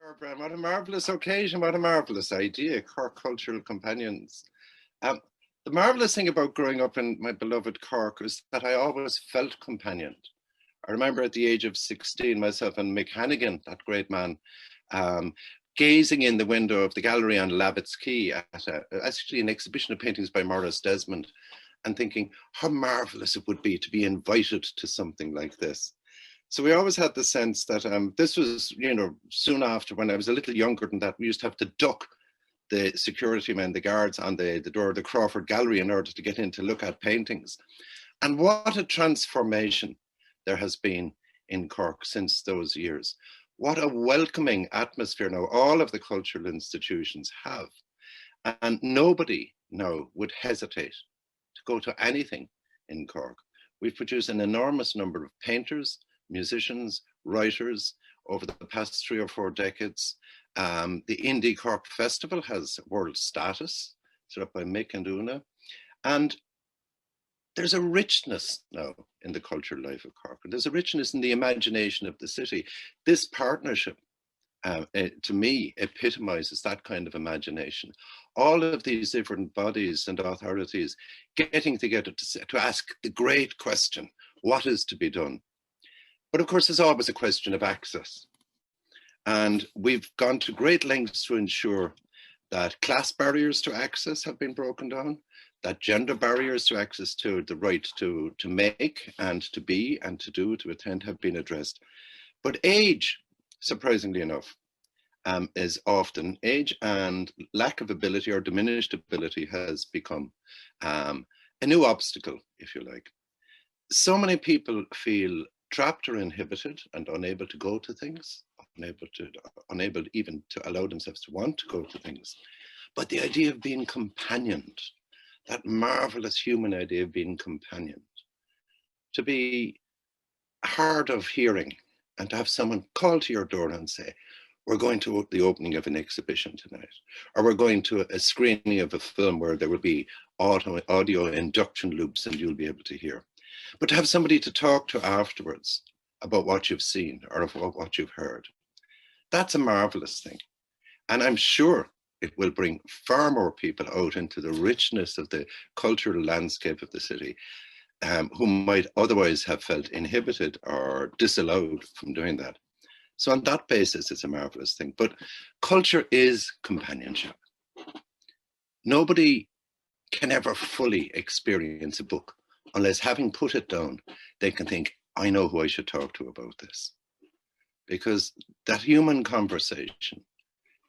Barbara, what a marvellous occasion, what a marvellous idea, Cork Cultural Companions. Um, the marvellous thing about growing up in my beloved Cork is that I always felt companioned. I remember at the age of 16, myself and Mick Hannigan, that great man, um, gazing in the window of the gallery on Labbit's Quay at actually an exhibition of paintings by Morris Desmond, and thinking how marvellous it would be to be invited to something like this. So we always had the sense that this was, soon after, when I was a little younger than that, we used to have to duck the security men, the guards on the door of the Crawford Gallery in order to get in to look at paintings. And what a transformation there has been in Cork since those years. What a welcoming atmosphere now all of the cultural institutions have. And nobody now would hesitate to go to anything in Cork. We've produced an enormous number of painters, musicians, writers over the past 3 or 4 decades. The Indie Cork Festival has world status, set up by Mick and Una. And there's a richness now in the cultural life of Cork. And there's a richness in the imagination of the city. This partnership, to me, epitomizes that kind of imagination. All of these different bodies and authorities getting together to ask the great question, what is to be done? But of course, there's always a question of access. And we've gone to great lengths to ensure that class barriers to access have been broken down, that gender barriers to access to the right to make and to be and to do, to attend have been addressed. But age, surprisingly enough, is often age and lack of ability or diminished ability has become a new obstacle, if you like. So many people feel trapped or inhibited and unable to go to things, unable even to allow themselves to want to go to things. But the idea of being companioned, that marvelous human idea of being companioned, to be hard of hearing and to have someone call to your door and say, we're going to the opening of an exhibition tonight, or we're going to a screening of a film where there will be audio induction loops and you'll be able to hear. But to have somebody to talk to afterwards about what you've seen or about what you've heard, that's a marvelous thing. And I'm sure it will bring far more people out into the richness of the cultural landscape of the city, who might otherwise have felt inhibited or disallowed from doing that. So on that basis, it's a marvelous thing. But culture is companionship. Nobody can ever fully experience a book unless, having put it down, they can think, I know who I should talk to about this. Because that human conversation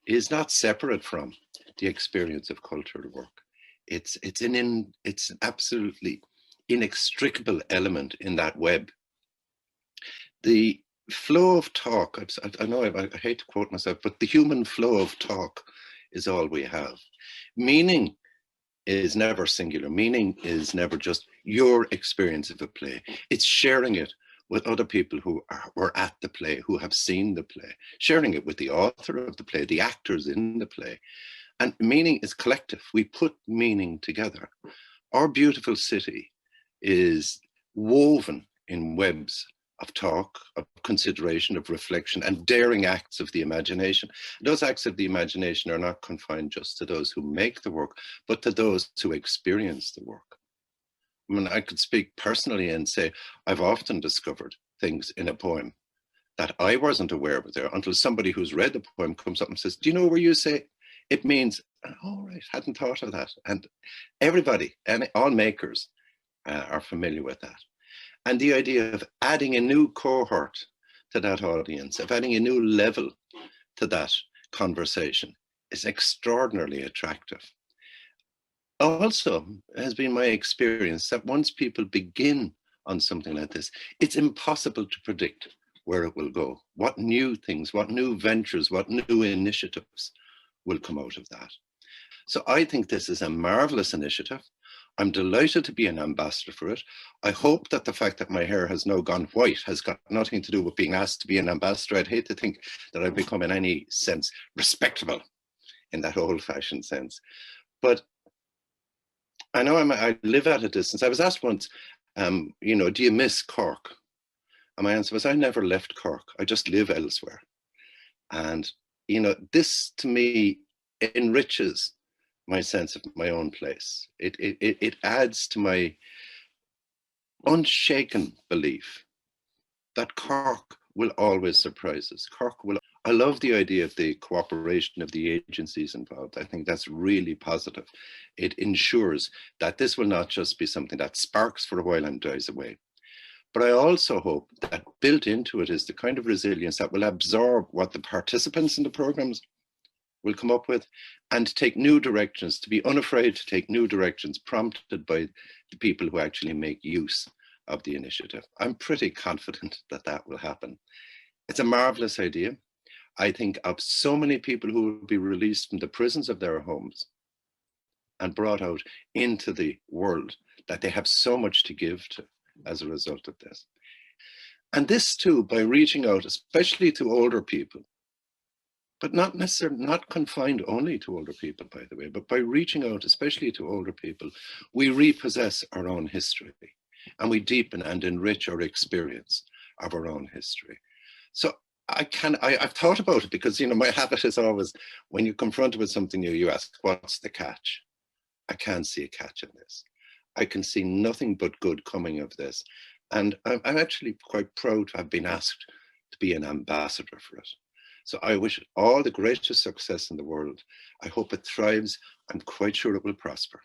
is not separate from the experience of cultural work. It's an absolutely inextricable element in that web. The flow of talk, I know I hate to quote myself, but the human flow of talk is all we have. Meaning is never singular. Meaning is never just your experience of a play. It's sharing it with other people who were at the play, who have seen the play, sharing it with the author of the play, the actors in the play. And meaning is collective. We put meaning together. Our beautiful city is woven in webs of talk, of consideration, of reflection, and daring acts of the imagination. Those acts of the imagination are not confined just to those who make the work, but to those who experience the work. I mean, I could speak personally and say, I've often discovered things in a poem that I wasn't aware of there until somebody who's read the poem comes up and says, do you know where you say it means? Oh, right, hadn't thought of that. And everybody, and all makers are familiar with that. And the idea of adding a new cohort to that audience, of adding a new level to that conversation is extraordinarily attractive. Also, has been my experience that once people begin on something like this, it's impossible to predict where it will go, what new things, what new ventures, what new initiatives will come out of that. So I think this is a marvelous initiative. I'm delighted to be an ambassador for it. I hope that the fact that my hair has now gone white has got nothing to do with being asked to be an ambassador. I'd hate to think that I've become in any sense respectable in that old-fashioned sense. But I know I live at a distance. I was asked once, do you miss Cork? And my answer was, I never left Cork. I just live elsewhere. And this to me enriches my sense of my own place. It adds to my unshaken belief that Cork will always surprise us. I love the idea of the cooperation of the agencies involved. I think that's really positive. It ensures that this will not just be something that sparks for a while and dies away. But I also hope that built into it is the kind of resilience that will absorb what the participants in the programs will come up with and take new directions, to be unafraid to take new directions prompted by the people who actually make use of the initiative. I'm pretty confident that that will happen. It's a marvelous idea. I think of so many people who will be released from the prisons of their homes and brought out into the world, that they have so much to give to as a result of this. And this too, by reaching out, especially to older people, but not necessarily, not confined only to older people, by the way, but by reaching out, especially to older people, we repossess our own history and we deepen and enrich our experience of our own history. So I've thought about it because, my habit is always, when you're confronted with something new, you ask, what's the catch? I can't see a catch in this. I can see nothing but good coming of this. And I'm actually quite proud to have been asked to be an ambassador for it. So I wish it all the greatest success in the world. I hope it thrives. I'm quite sure it will prosper.